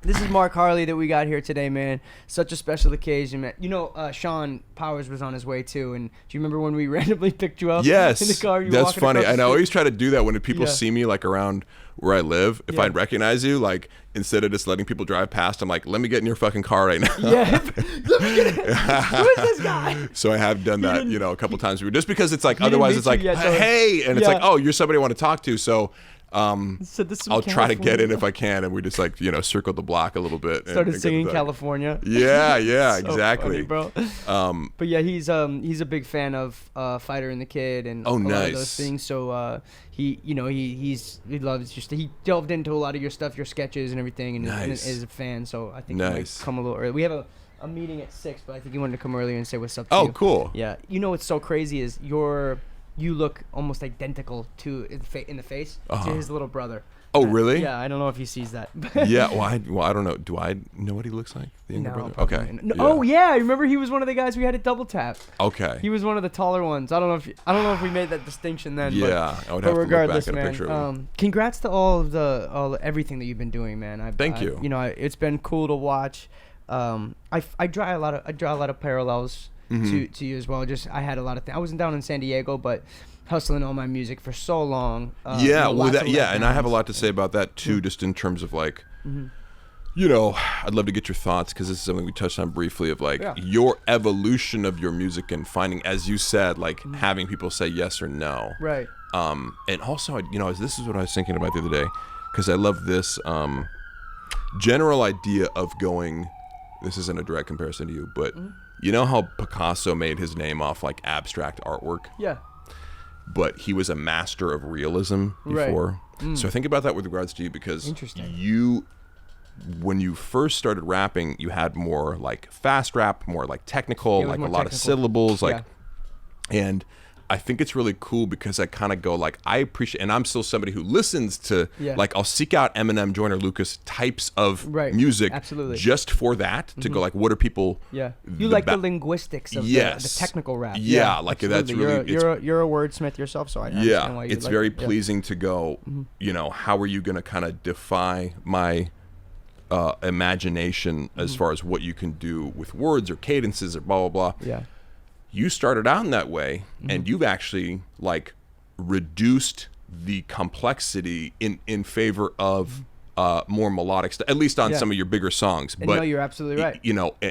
This is Mark Harley that we got here today, man. Such a special occasion, man. You know, Sean Powers was on his way too, and do you remember when we randomly picked you up in the car? That's funny. And I always try to do that when people see me like around where I live. If I recognize you, like instead of just letting people drive past, I'm like, let me get in your fucking car right now. Yeah. Let me get in. Who is this guy? So I have done that, a couple times. Just because it's like, otherwise it's like, hey, and it's like, oh, you're somebody I want to talk to. So I'll try to get in if I can, and we just like circled the block a little bit. Started singing California. Yeah, so exactly, funny, bro. But yeah, he's a big fan of Fighter and the Kid and a lot of those things. So he loves he delved into a lot of your stuff, your sketches and everything, and is a fan. So I think he might come a little early. We have a meeting at 6, but I think he wanted to come earlier and say what's up to you. Oh, cool. Yeah, what's so crazy is you look almost identical to in the face to his little brother. Oh, really? Yeah, I don't know if he sees that. Yeah, well, I don't know. Do I know what he looks like? The younger brother? Okay. No, oh yeah, I remember he was one of the guys we had at Double Tap. Okay. He was one of the taller ones. I don't know if we made that distinction then. Yeah, I would have to look back at a picture of him. Congrats to all everything that you've been doing, man. Thank you. It's been cool to watch. I draw a lot of parallels to you as well. Just I had a lot of things. I wasn't down in San Diego, but hustling all my music for so long. And I have a lot to say about that too, just in terms of like, I'd love to get your thoughts, because this is something we touched on briefly of like your evolution of your music and finding, as you said, like having people say yes or no. Right. And also, this is what I was thinking about the other day, because I love this general idea of going. This isn't a direct comparison to you, but you know how Picasso made his name off like abstract artwork? Yeah. But he was a master of realism before. Right. So I think about that with regards to you, because when you first started rapping, you had more like fast rap, more like technical, like a lot of syllables, and I think it's really cool because I kind of go like, I appreciate, and I'm still somebody who listens to, like, I'll seek out Eminem, Joyner Lucas types of music just for that, to go like, what are people? Yeah. You like the linguistics of the technical rap. Yeah, like that's really, you're a wordsmith yourself, so I understand why you it's very pleasing to go, how are you going to kind of defy my imagination as far as what you can do with words or cadences or blah, blah, blah. Yeah. You started out in that way, and you've actually like reduced the complexity in favor of more melodic stuff, at least on some of your bigger songs. But no, you're absolutely right.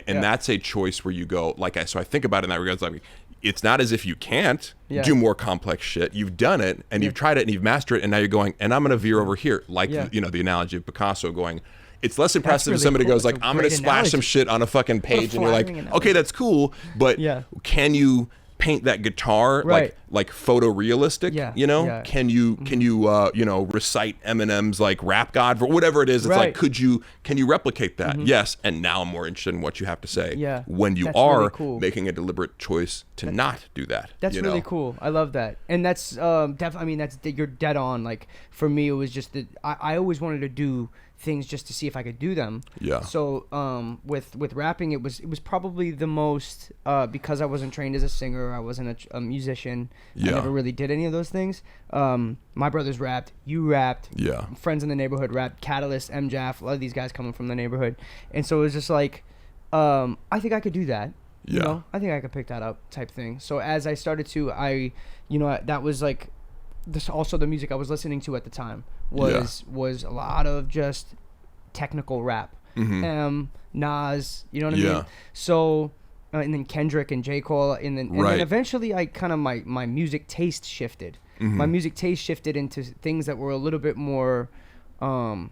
And that's a choice where you go so I think about it in that regard. It's like, it's not as if you can't do more complex shit. You've done it, and you've tried it, and you've mastered it, and now you're going, and I'm going to veer over here, like the analogy of Picasso going. It's less impressive if somebody goes like, I'm going to splash some shit on a fucking page, and you're like, okay, that's cool, but can you paint that guitar like photorealistic? Can you recite Eminem's like Rap God, for whatever it is? It's like, can you replicate that? Yes. And now I'm more interested in what you have to say when you are making a deliberate choice to not do that. That's really cool. I love that. And that's definitely, I mean, you're dead on. Like for me, it was just that I always wanted to do things just to see if I could do them. Yeah. So with rapping, it was probably the most because I wasn't trained as a singer, I wasn't a musician. I never really did any of those things. My brothers rapped, you rapped. Yeah. Friends in the neighborhood rapped, Catalyst, MJaff, a lot of these guys coming from the neighborhood, and so it was just like, I think I could do that. Yeah. I think I could pick that up type thing. So as I started to, that was like. This also the music I was listening to at the time was a lot of just technical rap. Nas, you know what I mean? So and then Kendrick and J. Cole, and then eventually I kind of my music taste shifted. My music taste shifted into things that were a little bit more driven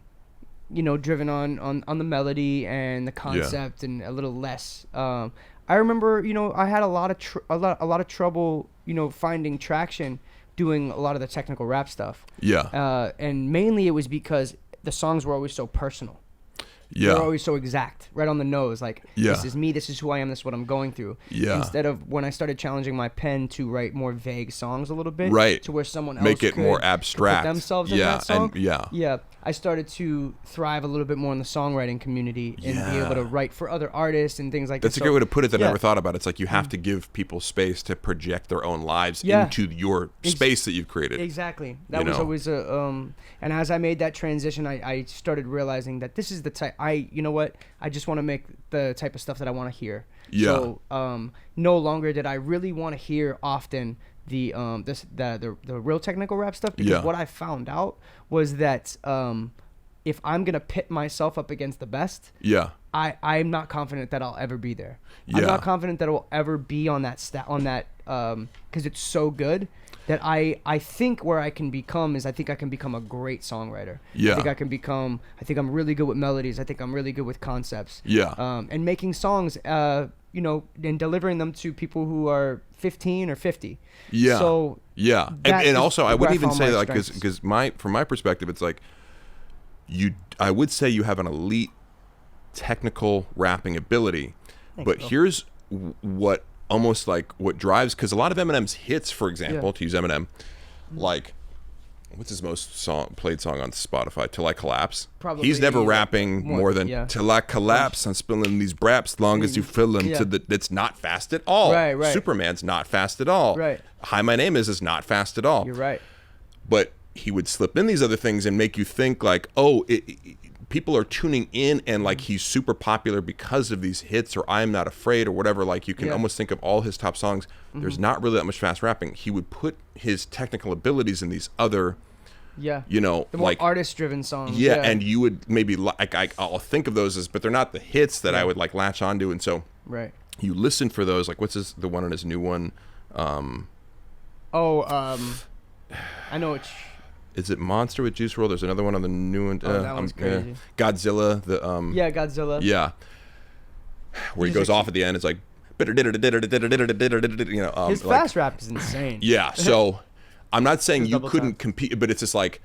on the melody and the concept, and a little less I remember, I had a lot of trouble, finding traction doing a lot of the technical rap stuff. Yeah. And mainly it was because the songs were always so personal. Yeah. They're always so exact, right on the nose. Like, this is me, this is who I am, this is what I'm going through. Yeah. Instead of when I started challenging my pen to write more vague songs a little bit. Right. To where someone else make it more abstract. Put themselves in that song. Yeah. I started to thrive a little bit more in the songwriting community and be able to write for other artists and things like that. That's a great way to put it that I never thought about. It's like you have to give people space to project their own lives into your space that you've created. Exactly. That was always and as I made that transition, I started realizing that this is the type, you know what, I just want to make the type of stuff that I want to hear. Yeah. So no longer did I really want to hear often the real technical rap stuff, because what I found out was that if I'm gonna pit myself up against the best, I'm not confident that I'll ever be there. I'm not confident that I will ever be on that because it's so good that I think where I can become is I think I can become a great songwriter. I think I'm really good with melodies. I think I'm really good with concepts. And making songs, and delivering them to people who are 15 or 50. So and also I wouldn't even say that, like, because from my perspective, it's like I would say you have an elite technical rapping ability. But here's what almost like what drives, because a lot of Eminem's hits, for example, to use Eminem, like what's his most played song on Spotify? Till I Collapse. Probably, he's never rapping more than Till I Collapse. I'm spilling these braps long as you fill them. It's not fast at all. Right. Superman's not fast at all. Right. Hi, My Name is not fast at all. You're right. But he would slip in these other things and make you think like, oh, people are tuning in, and like he's super popular because of these hits, or I'm Not Afraid, or whatever. Like you can almost think of all his top songs. There's not really that much fast rapping. He would put his technical abilities in these other, the more like artist-driven songs. And you would maybe I'll think of those as, but they're not the hits that I would like latch onto, and so you listen for those. Like what's the one on his new one? I know it's. Is it Monster with Juice WRLD? There's another one on the new one. That one's crazy. Godzilla. Godzilla. Yeah. Where he goes off at the end. It's like, his fast rap is insane. Yeah. So I'm not saying you couldn't compete, but it's just like,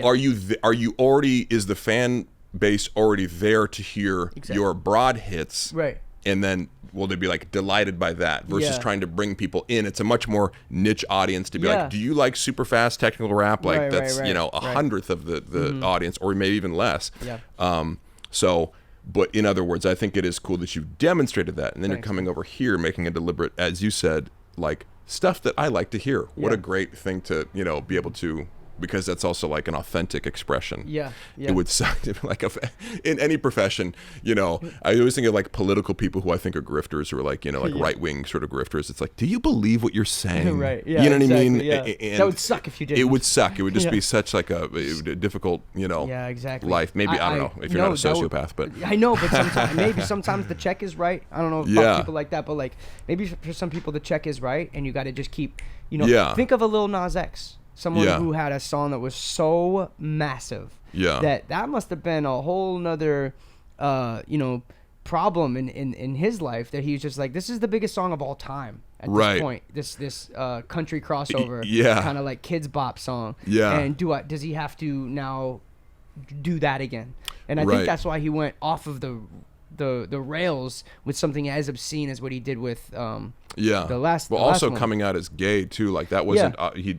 are you already, is the fan base already there to hear your broad hits? Right. And then will they be like delighted by that versus trying to bring people in? It's a much more niche audience to be like, do you like super fast technical rap? Like that's a hundredth of the audience, or maybe even less. But in other words, I think it is cool that you've demonstrated that, and then you're coming over here making a deliberate, as you said, like stuff that I like to hear. What a great thing to be able to, because that's also like an authentic expression. It would suck to be like in any profession, I always think of like political people who I think are grifters, or like, like right-wing sort of grifters. It's like, do you believe what you're saying? Right. You know what I mean? And that would suck if you did. It would suck. It would just be such like a difficult, life. Maybe, I don't know if you're not a sociopath, but. I know, but sometimes the check is right. I don't know about people like that, but like maybe for some people the check is right, and you got to just keep, think of a Lil Nas X. Someone who had a song that was so massive that must have been a whole nother, problem in his life, that he's just like, this is the biggest song of all time at this point. This country crossover, kind of like kids bop song. And does he have to now do that again? And I think that's why he went off of the rails with something as obscene as what he did with the last. Well, the also last one. Coming out as gay too, like that wasn't.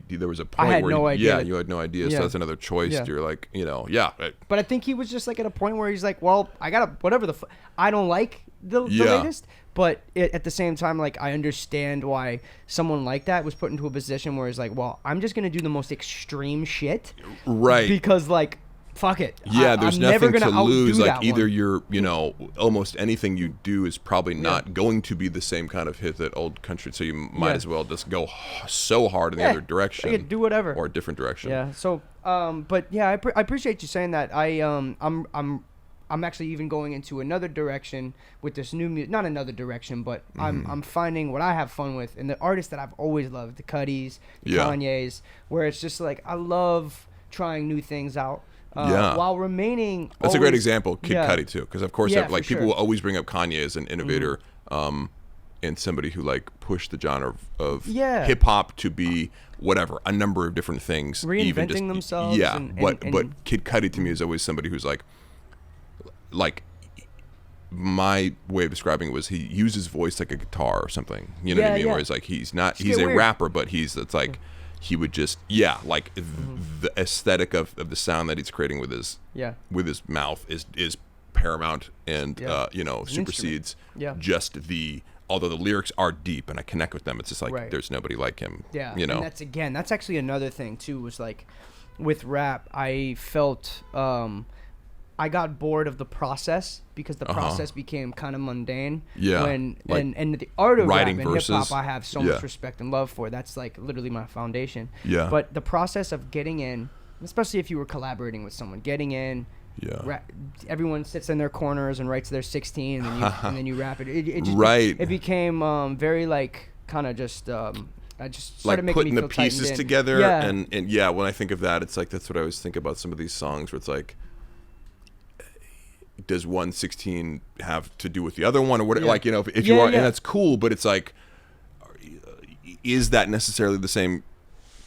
There was a point I had where no idea. you had no idea. So that's another choice. You're like, But I think he was just like at a point where he's like, well, I gotta whatever I don't like the latest, but at the same time, like I understand why someone like that was put into a position where he's like, well, I'm just gonna do the most extreme shit, because like. Fuck it. Yeah, there's nothing to lose. Like either one. you're, almost anything you do is probably not going to be the same kind of hit that old country. So you might as well just go so hard in the other direction. Do whatever. Or a different direction. Yeah. So, but yeah, I appreciate you saying that. I'm actually even going into another direction with this new music. Not another direction, but I'm finding what I have fun with, and the artists that I've always loved, the Cuddies, the Kanyes, where it's just like I love trying new things out. While remaining. That's a great example, Kid Cudi too, because of course, like people will always bring up Kanye as an innovator, and somebody who like pushed the genre of hip hop to be whatever, a number of different things, reinventing themselves. But Kid Cudi to me is always somebody who's like my way of describing it was he uses voice like a guitar or something. You know what I mean? Where he's like he's a rapper, but it's like. He would just the aesthetic of the sound that he's creating with his mouth is paramount, and supersedes just although the lyrics are deep and I connect with them, it's just like there's nobody like him. And that's actually another thing too, was like with rap I felt I got bored of the process because the process became kind of mundane. Yeah. And the art of rap and hip hop, I have so Yeah. much respect and love for. That's like literally my foundation. Yeah. But the process of getting in, especially if you were collaborating with someone, getting in. Yeah. Everyone sits in their corners and writes their 16, and then you rap it. It just Right. It became very like kind of just. I just started like making putting the pieces together, yeah. and yeah, when I think of that, it's like that's what I always think about some of these songs where it's like, does 1/16 have to do with the other one or what? Yeah. Like, you know, if you are, and that's cool, but it's like, is that necessarily the same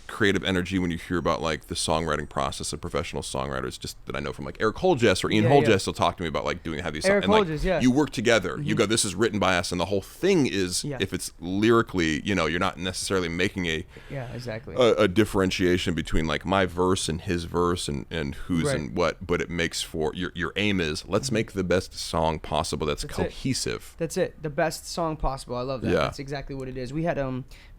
creative energy when you hear about like the songwriting process of professional songwriters, just that I know from like Eric Holjes or Ian Holjes will talk to me about like have these songs, and like you work together, you go, this is written by us, and the whole thing is if it's lyrically, you know, you're not necessarily making a differentiation between like my verse and his verse and who's and what, but it makes for your aim is let's make the best song possible that's cohesive. That's it, the best song possible. I love that. That's exactly what it is. We had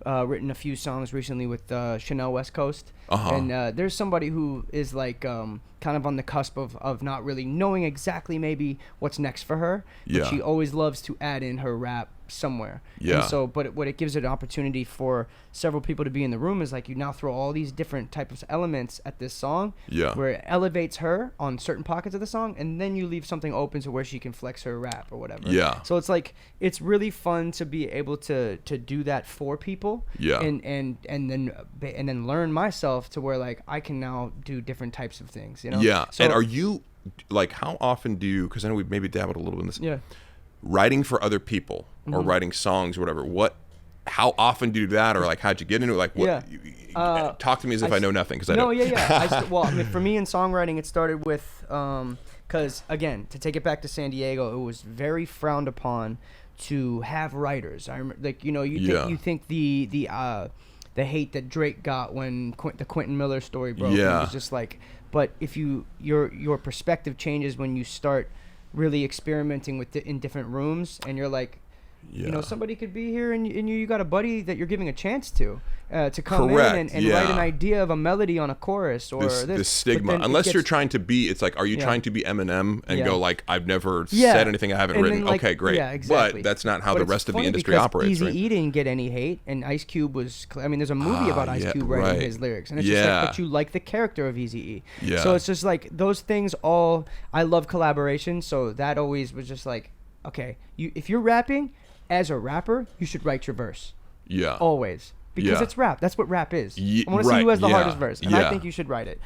written a few songs recently with Chanel West Coast, and there's somebody who is like kind of on the cusp of not really knowing exactly maybe what's next for her, but she always loves to add in her rap somewhere. And so what it gives it an opportunity for several people to be in the room is like you now throw all these different types of elements at this song where it elevates her on certain pockets of the song, and then you leave something open to where she can flex her rap or whatever. So it's like it's really fun to be able to do that for people, and then learn myself to where like I can now do different types of things, you know. So, and are you like, how often do you, because I know we've maybe dabbled a little bit in this, writing for other people or writing songs or whatever, how often do you do that, or like how'd you get into it? Like what talk to me as if I know nothing, because I don't. Well, I mean, for me in songwriting it started with because again, to take it back to San Diego, it was very frowned upon to have writers. I remember, like, you know, you think the hate that Drake got when the Quentin Miller story broke. It was just like, but if your perspective changes when you start really experimenting with in different rooms, and you're like, you know, somebody could be here, and you got a buddy that you're giving a chance to come in and write an idea of a melody on a chorus, or this stigma. Unless you're trying to be, it's like, are you trying to be Eminem and go like, I've never said anything I haven't written? Like, okay, great. But that's not how the rest of the industry operates. Eazy-E didn't get any hate, and Ice Cube was. I mean, there's a movie about Ice Cube writing his lyrics, and it's just like, but you like the character of Eazy-E. So it's just like those things. All I love collaboration, so that always was just like, okay, if you're rapping. As a rapper, you should write your verse. Always. Because it's rap. That's what rap is. I want to see who has the hardest verse. And I think you should write it.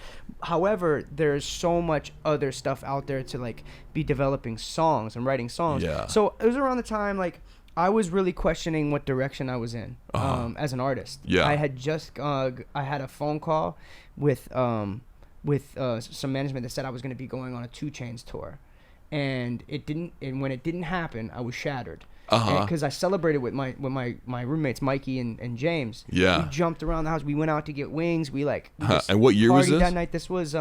However, there's so much other stuff out there to like be developing songs and writing songs. So it was around the time like I was really questioning what direction I was in as an artist. I had just I had a phone call with some management that said I was going to be going on a 2 Chainz tour. And when it didn't happen, I was shattered. Because I celebrated with my roommates Mikey and James. We jumped around the house. We went out to get wings. We and what year was this? That night. This was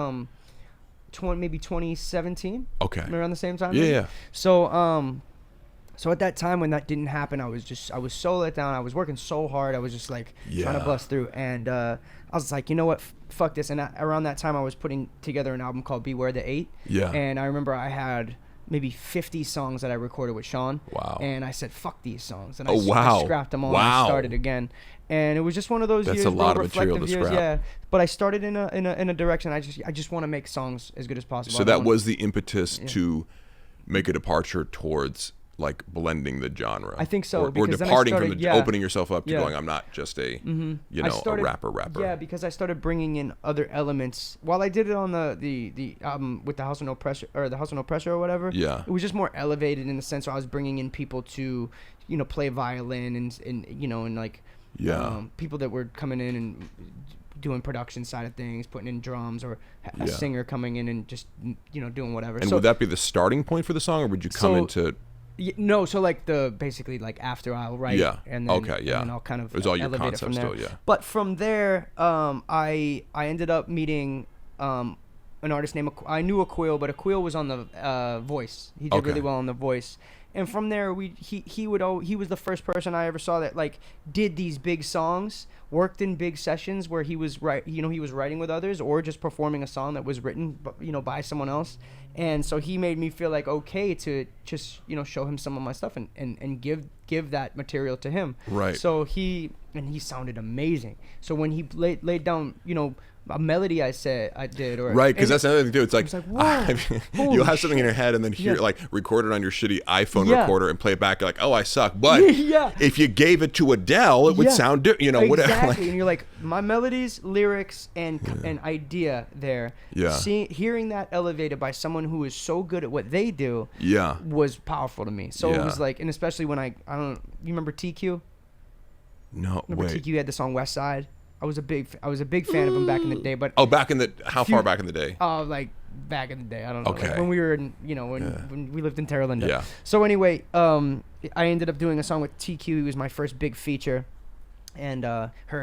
maybe 2017. Okay. Around the same time. Yeah. So so at that time when that didn't happen, I was so let down. I was working so hard. I was just like trying to bust through, and I was like, you know what, fuck this. And around that time, I was putting together an album called Beware the 8. And I remember I had maybe 50 songs that I recorded with Sean. And I said, fuck these songs. And I scrapped them all and started again. And it was just one of those years. That's a lot of material to scrap. But I started in a direction. I just want to make songs as good as possible. So that was the impetus to make a departure towards like blending the genre. I think so. Or departing from opening yourself up to going, I'm not just a a rapper. Yeah, because I started bringing in other elements. While I did it on the album with the House of No Pressure or whatever. It was just more elevated in the sense where I was bringing in people to, you know, play violin and people that were coming in and doing production side of things, putting in drums, or a singer coming in and just, you know, doing whatever. And would that be the starting point for the song, or would you come into? No, so like basically after I'll write, and then and then I'll kind of it was all your elevate it from there. Still, But from there, I ended up meeting an an artist named I knew Aquil, but Aquil was on the Voice. He did really well on the Voice. And from there, he was the first person I ever saw that like did these big songs, worked in big sessions where he was he was writing with others or just performing a song that was written by someone else. And so he made me feel like okay to just show him some of my stuff and give that material to him. Right. So he sounded amazing. So when he laid down a melody I did or right, because that's another thing too. It's like, you'll have something shit. in your head and then hear like record it on your shitty iPhone recorder and play it back. You're like, oh, I suck. But if you gave it to Adele, it would sound different. Whatever. Exactly. And you're like, my melodies, lyrics, and idea there. Yeah. Hearing that elevated by someone who is so good at what they do. Yeah. Was powerful to me. So it was like, and especially when I don't know, you remember TQ? No. Remember TQ had the song West Side? I was a big fan of him back in the day, but how far back in the day? Oh, like back in the day, I don't know. Okay. Like when we were in, when we lived in Terra Linda. Yeah. So anyway, I ended up doing a song with TQ. He was my first big feature, and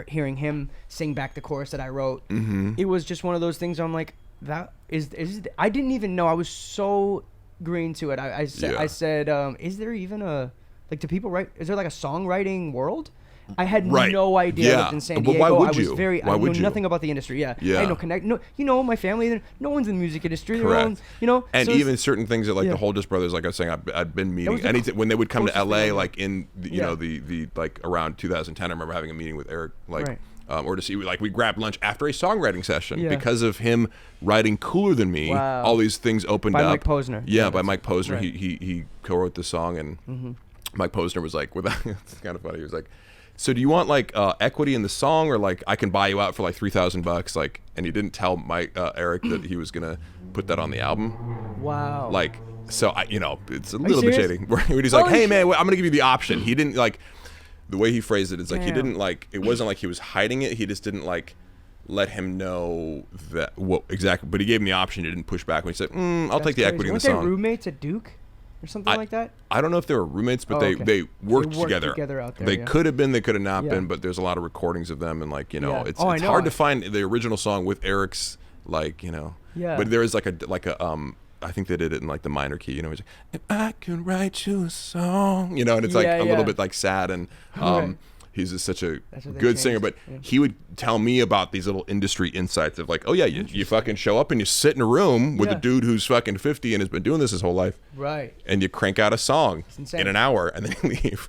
hearing him sing back the chorus that I wrote, it was just one of those things. I'm like, that is I didn't even know. I was so green to it. I said, is there even do people write? Is there like a songwriting world? I had no idea. I lived in San Diego. But why would I was I know nothing about the industry. I had no connect. No, my family. No one's in the music industry. Correct. And so even certain things that like the Holders brothers, like I was saying, I'd been meeting when they would come to LA, like in the like around 2010. I remember having a meeting with Eric, like. Or to see, like, we grabbed lunch after a songwriting session because of him writing Cooler Than Me. Wow. All these things opened up. By Mike Posner. Yeah, by Mike Posner. Right. He co-wrote the song, and Mike Posner was like, it's kind of funny. He was like, so do you want like equity in the song, or like I can buy you out for like $3,000? Like, and he didn't tell Eric that he was gonna put that on the album. Wow. Like, so it's a little bit shady. Where he's like, hey man, I'm gonna give you the option. He didn't like. The way he phrased it is like he didn't like. It wasn't like he was hiding it. He just didn't like let him know that what exactly. But he gave him the option. He didn't push back when he said, "I'll take the equity in the song." Weren't they roommates at Duke or something like that? I don't know if they were roommates, but they worked together. Out there, they could have been. They could have not been. But there's a lot of recordings of them, and like it's hard to find the original song with Eric's like Yeah. But there is like a I think they did it in like the minor key, he's like, if I could write you a song, and it's like a little bit like sad, and he's just such a good singer. But he would tell me about these little industry insights of like, oh yeah, you fucking show up and you sit in a room with a dude who's fucking 50 and has been doing this his whole life, right? And you crank out a song in an hour and then you leave,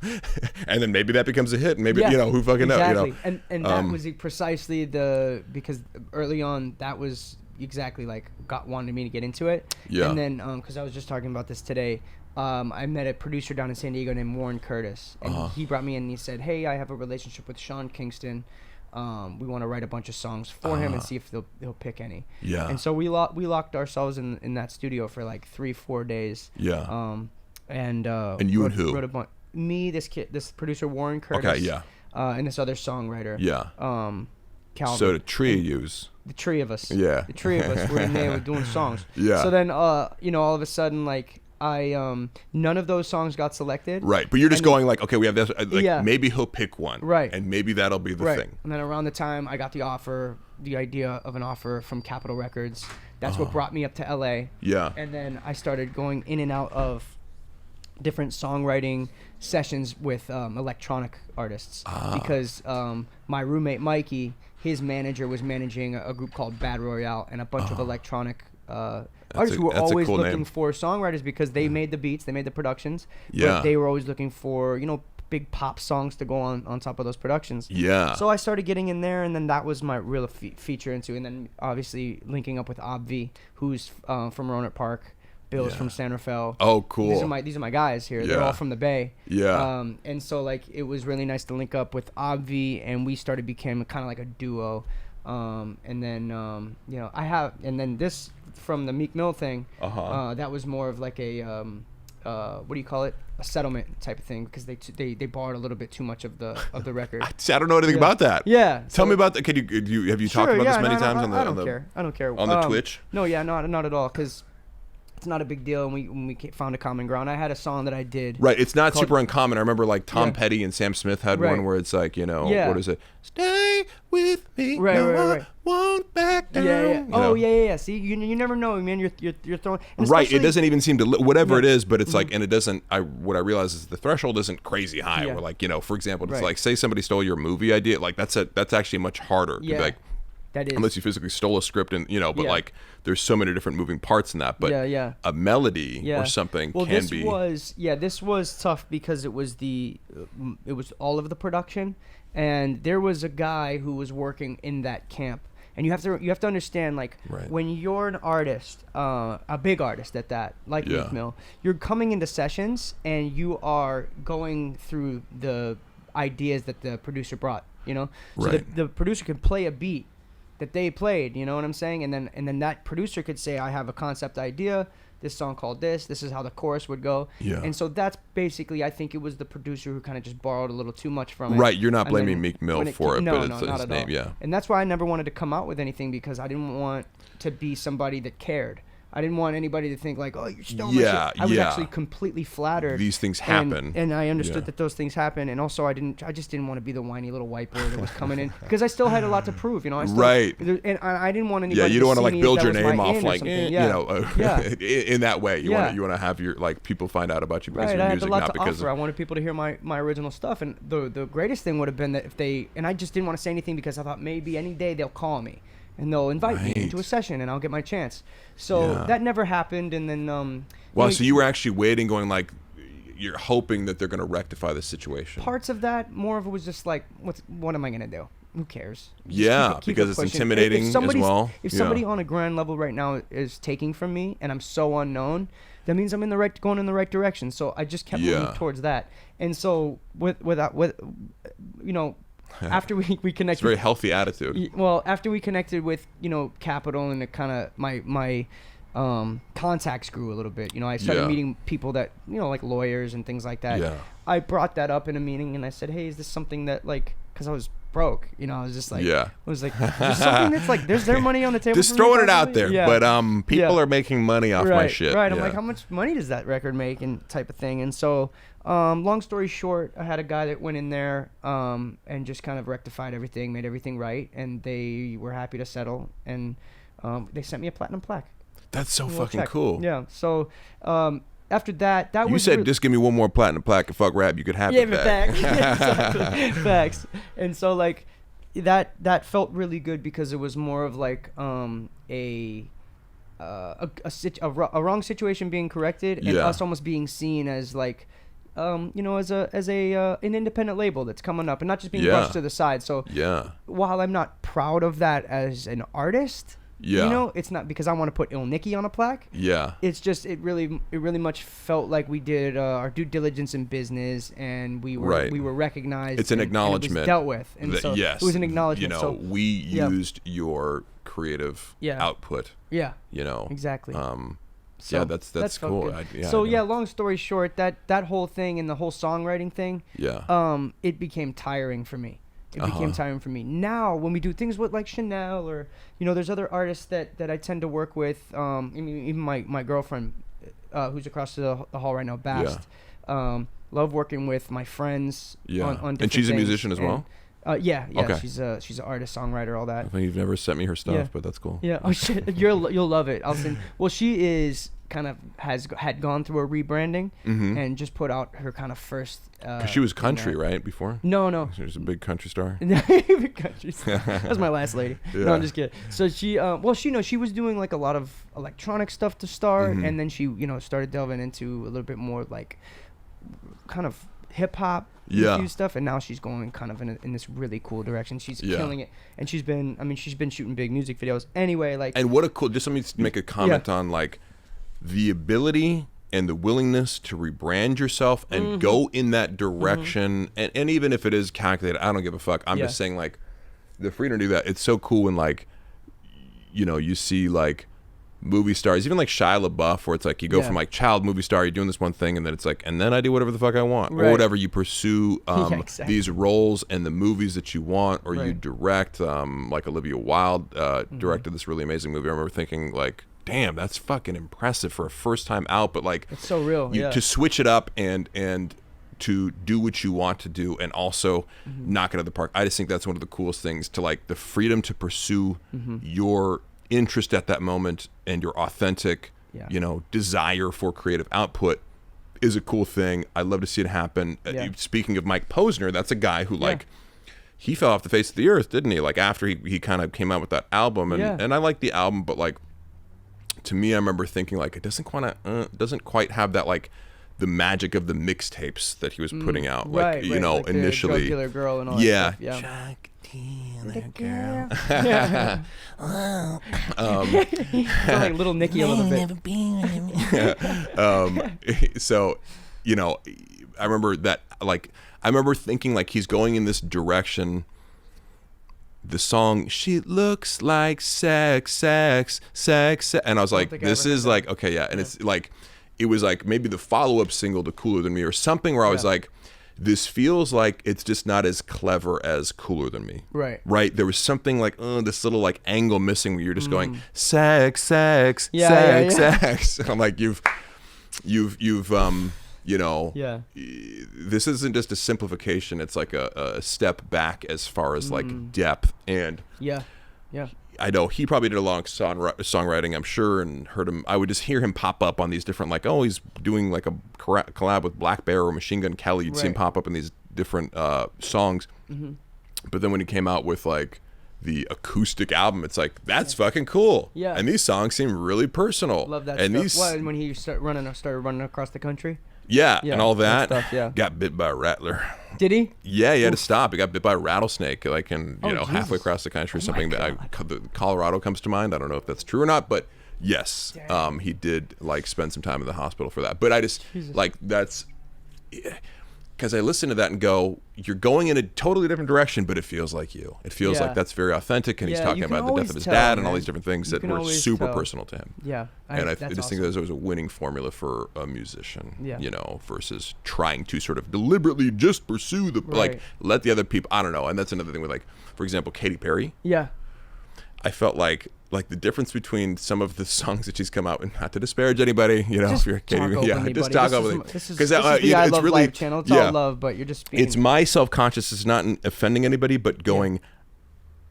and then maybe that becomes a hit, and maybe who fucking knows, and that was precisely because early on that was exactly like wanted me to get into it. And then because I was just talking about this today, I met a producer down in San Diego named Warren Curtis, and he brought me in and he said, hey, I have a relationship with Sean Kingston. We want to write a bunch of songs for him and see if he'll pick any. And so we locked ourselves in that studio for like 3-4 days. And you wrote, and who? Wrote a bunch. Me, this producer Warren Curtis, and this other songwriter, Calvin. So the tree of yous. The tree of us. Yeah. The tree of us were in there doing songs. Yeah. So then, all of a sudden, like, none of those songs got selected. Right. But you're just going like, okay, we have this, maybe he'll pick one. Right. And maybe that'll be the thing. And then around the time I got the idea of an offer from Capitol Records, that's what brought me up to LA. Yeah. And then I started going in and out of different songwriting sessions with electronic artists because my roommate Mikey, his manager was managing a group called Bad Royale and a bunch of electronic artists who were always looking for songwriters because they made the beats, they made the productions, but they were always looking for big pop songs to go on top of those productions. So I started getting in there, and then that was my real feature into, and then obviously linking up with Obvi, who's from Roanoke Park. Bill's from San Rafael. Oh, cool. These are my guys here. They're all from the Bay. And so like it was really nice to link up with Obvi, and we became kind of like a duo. And then this from the Meek Mill thing. That was more of like a what do you call it? A settlement type of thing, because they borrowed a little bit too much of the record. I don't know anything about that. Tell me about that. Have you talked about this many times on the I don't care. on the Twitch? No, not at all, because it's not a big deal, and we found a common ground. I had a song that I did. Right, it's not super uncommon. I remember like Tom Petty and Sam Smith had one where it's like, you know, what is it? Stay with me. Right. Won't back down. Yeah. Oh, yeah. See, you never know, man. You're throwing. Right. It doesn't even seem to whatever it is, but it's like, and it doesn't. What I realize is the threshold isn't crazy high. Where like, you know, for example, it's like, say somebody stole your movie idea. Like that's actually much harder. Yeah. Like, that is. Unless you physically stole a script and, you know, but like there's so many different moving parts in that. But a melody or something can be. This was tough because it was all of the production, and there was a guy who was working in that camp. And you have to understand, like, when you're an artist, a big artist at that, like Meek Mill, you're coming into sessions and you are going through the ideas that the producer brought, you know? So the producer can play a beat that they played, you know what I'm saying? And then that producer could say, I have a concept idea, this song called this is how the chorus would go. Yeah. And so that's basically, I think it was the producer who kind of just borrowed a little too much from it. Right, you're not blaming Meek Mill for it, but it's his name, And that's why I never wanted to come out with anything, because I didn't want to be somebody that cared. I didn't want anybody to think like, oh, you're still my shit. I was actually completely flattered. These things happen. And I understood that those things happen. And also I just didn't want to be the whiny little white boy that was coming in, because I still had a lot to prove, you know. And I didn't want anybody you don't want to like build your name name off like, you know, in that way. You want to have your, like, people find out about you because of your music, not because I wanted people to hear my original stuff. And the greatest thing would have been that if they, and I just didn't want to say anything because I thought maybe any day they'll call me and they'll invite me into a session and I'll get my chance. So that never happened. And then so you were actually waiting, going like, you're hoping that they're going to rectify the situation. Parts of that, more of it was just like, what am I going to do? Who cares? Just keep because it's pushing. Intimidating as well. If somebody on a grand level right now is taking from me and I'm so unknown, that means I'm going in the right direction. So I just kept moving towards that. And so with you know, after we connected, it's a very healthy attitude. Well, after we connected with, you know, Capital, and it kind of my contacts grew a little bit. You know, I started meeting people that, you know, like lawyers and things like that. Yeah. I brought that up in a meeting and I said, hey, is this something that, like, because I was broke, you know, I was just like, I was like, there's something that's like, there's their money on the table. Just throwing it out there, but people are making money off my shit. Right. I'm like, how much money does that record make, and type of thing. And so, long story short, I had a guy that went in there and just kind of rectified everything, made everything right, and they were happy to settle, and they sent me a platinum plaque. That's so fucking cool. Yeah. So after that you said just give me one more platinum plaque and fuck rap, you could have it back. Exactly. Facts. And so like that felt really good, because it was more of like a wrong situation being corrected, and us almost being seen as like you know, as an independent label that's coming up and not just being brushed to the side. So while I'm not proud of that as an artist, you know, it's not because I want to put Nicky on a plaque. It's just it really much felt like we did our due diligence in business, and we were recognized. It's an acknowledgement, and it was dealt with, and so it was an acknowledgement. You know, we used your creative output. You know, exactly. So that's cool. Long story short, that whole thing and the whole songwriting thing, it became tiring for me. It became tiring for me. Now, when we do things with like Chanel, or, you know, there's other artists that I tend to work with. Even my girlfriend, who's across the hall right now, Bast. Love working with my friends on different And she's things. A musician as well? Okay. She's an artist, songwriter, all that. I think you've never sent me her stuff, but that's cool. Yeah. Oh shit, you'll love it. I'll send. Well, she is kind of had gone through a rebranding and just put out her kind of first. Cause she was country, right? Before. No. She was a big country star. Big country star. That was my last lady. No, I'm just kidding. So she was doing like a lot of electronic stuff to start, and then she started delving into a little bit more like kind of hip hop stuff, and now she's going kind of in this really cool direction. She's killing it, and she's been shooting big music videos. Anyway, like, and what a cool. Just let me make a comment on like the ability and the willingness to rebrand yourself and go in that direction, and even if it is calculated, I don't give a fuck. I'm just saying, like, the freedom to do that. It's so cool when, like, you know, you see like movie stars, even like Shia LaBeouf, where it's like you go from like child movie star, you're doing this one thing, and then it's like, and then I do whatever the fuck I want, or whatever. You pursue these roles and the movies that you want, or you direct. Like Olivia Wilde directed this really amazing movie. I remember thinking, like, damn, that's fucking impressive for a first time out. But like, it's so real. To switch it up and to do what you want to do and also knock it out of the park. I just think that's one of the coolest things, to like the freedom to pursue your interest at that moment and your authentic, desire for creative output is a cool thing. I love to see it happen. Speaking of Mike Posner, that's a guy who like, he fell off the face of the earth, didn't he? Like after he kind of came out with that album, and I like the album, but like to me, I remember thinking like it doesn't quite have that like the magic of the mixtapes that he was putting out, like like initially. The Drug Dealer Girl and all that stuff. Yeah. Drug Dealer Girl. It's like little Nicky a little bit. So, I remember that. Like, I remember thinking like he's going in this direction. The song, she looks like sex, and I was like, this is like, okay, yeah, and it's like, it was like maybe the follow-up single to Cooler Than Me or something, where I was like, this feels like it's just not as clever as Cooler Than Me. Right. There was something like this little like angle missing where you're just going sex. And I'm like, you've this isn't just a simplification. It's like a step back as far as like depth. And I know he probably did a lot of songwriting, I'm sure, and heard him. I would just hear him pop up on these different, like, he's doing like a collab with Black Bear or Machine Gun Kelly. You'd see him pop up in these different songs. But then when he came out with like the acoustic album, it's like, that's fucking cool. Yeah. And these songs seem really personal. Love that and stuff. When he started running across the country? Yeah, and all that. Stuff, got bit by a rattler. Did he? Yeah, he had to stop. He got bit by a rattlesnake, like halfway across the country or something. Colorado comes to mind. I don't know if that's true or not, but yes, he did like spend some time in the hospital for that. But I just like that's because I listen to that and go, you're going in a totally different direction, but it feels like you. It feels like that's very authentic, and he's talking about the death of his dad and all these different things that were super personal to him. Yeah, and I just think there's always a winning formula for a musician, versus trying to sort of deliberately just pursue the like let the other people. I don't know, and that's another thing with like, for example, Katy Perry. Yeah, I felt like the difference between some of the songs that she's come out with, not to disparage anybody, if you're Katy, just talk over it. Because I Love really, Life channel. It's all love, but you're just being... It's my self-conscious is not offending anybody, but going,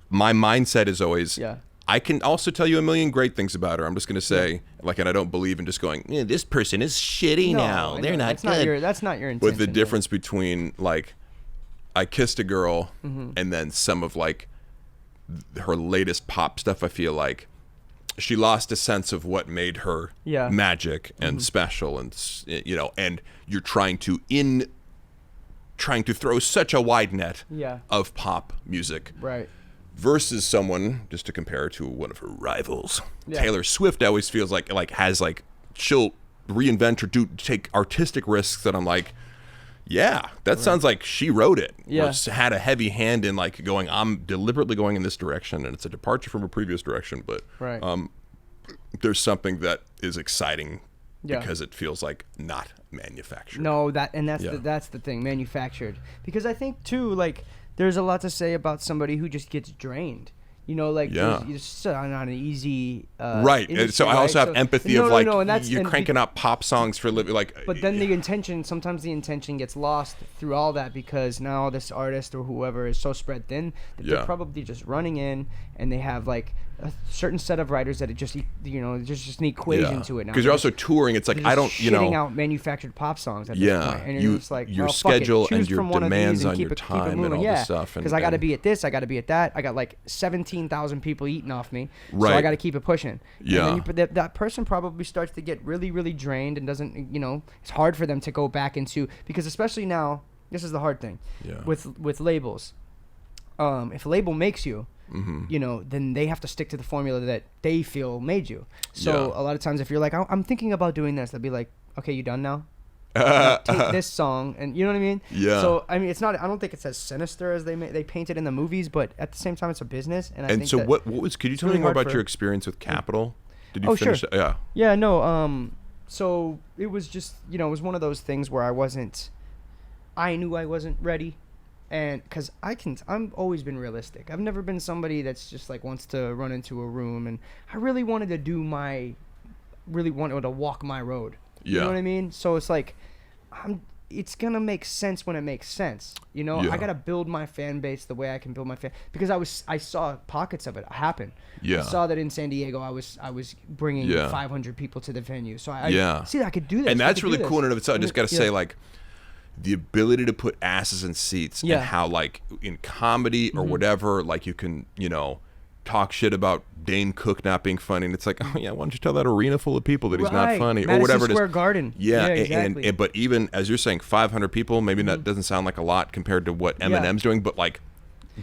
my mindset is always, I can also tell you a million great things about her. I'm just going to say, and I don't believe in just going, this person is shitty now. They're not good. That's not your intention. But the difference between, like, I Kissed a Girl and then some of, like, her latest pop stuff, I feel like she lost a sense of what made her magic and special, and and you're trying to throw such a wide net of pop music, right? Versus someone, just to compare to one of her rivals, Taylor Swift, always feels like has like she'll reinvent or take artistic risks that I'm like, yeah, that sounds like she wrote it. Yeah. Or had a heavy hand in like going, I'm deliberately going in this direction, and it's a departure from a previous direction, but there's something that is exciting because it feels like not manufactured. No, that's the thing, manufactured. Because I think too, like, there's a lot to say about somebody who just gets drained. It's not an easy right. Industry, so I also have empathy of you're cranking out pop songs for living, like. But then sometimes the intention gets lost through all that, because now this artist or whoever is so spread thin that they're probably just running in, and they have like a certain set of writers that it just there's just an equation to it now. Because you're also touring. It's like I don't shitting out manufactured pop songs at this point, and you're just like your schedule and your demands on your time and all this stuff. Because I got to be at this, I got to be at that. I got like 17,000 people eating off me, so I got to keep it pushing. Yeah, and then that person probably starts to get really, really drained and doesn't. It's hard for them to go back into, because especially now, this is the hard thing with labels. If a label makes you, then they have to stick to the formula that they feel made you. So a lot of times, if you're like, I'm thinking about doing this, they'll be like, okay, you done now? Take this song, and you know what I mean? Yeah. So I mean, it's not. I don't think it's as sinister as they paint it in the movies, but at the same time, it's a business. And I think so what was? Could you tell me more about your experience with Capitol? Did you finish? Sure. Yeah. Yeah. No. So it was just it was one of those things where I knew I wasn't ready. And because I'm always been realistic. I've never been somebody that's just like wants to run into a room, and I really wanted to walk my road. You know what I mean? So it's like, it's gonna make sense when it makes sense. You know, I gotta build my fan base the way I can build my fan, because I saw pockets of it happen. I saw that in San Diego, I was bringing 500 people to the venue. So I see that I could do that, and that's really cool in and of itself. I just gotta say, like, the ability to put asses in seats, and how, like, in comedy or whatever, like, you can, you know, talk shit about Dane Cook not being funny, and it's like, oh yeah, why don't you tell that arena full of people that he's not funny, Madison or whatever Square it is. Garden. Exactly. And but even as you're saying, 500 people, maybe that doesn't sound like a lot compared to what Eminem's doing, but like,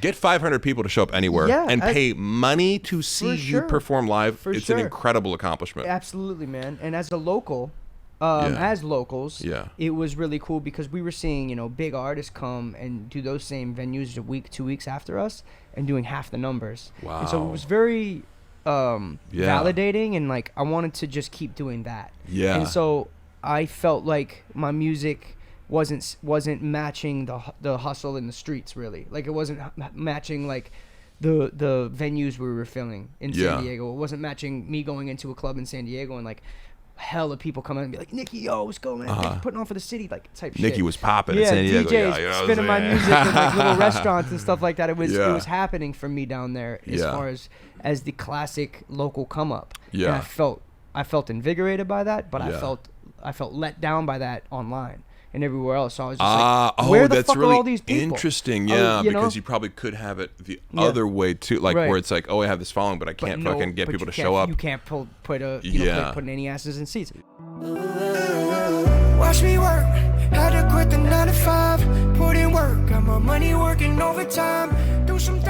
get 500 people to show up anywhere and pay money to see you perform live. It's an incredible accomplishment. Absolutely, man. And as a local, as locals, it was really cool, because we were seeing, you know, big artists come and do those same venues a week, 2 weeks after us, and doing half the numbers. Wow. And so it was very validating, and like, I wanted to just keep doing that. And so I felt like my music wasn't matching the hustle in the streets, really. Like, it wasn't matching like the venues we were filling in San Diego. It wasn't matching me going into a club in San Diego and like hell of people coming and be like, Nicky, yo, what's going on? Nicky putting on for the city, like, type shit. Nicky was popping in San Diego. DJs you know spinning my music in like little restaurants and stuff like that. It was happening for me down there, as far as the classic local come up. And I felt invigorated by that, but I felt let down by that online and everywhere else. So I was just like, where the fuck really are all these people? Interesting, because you probably could have it the other way too, like where it's like, oh, I have this following, but I can't fucking get people to show up. You can't put any asses in seats. Watch me work, had to quit the 9 to 5, put in work, got my money working overtime, do some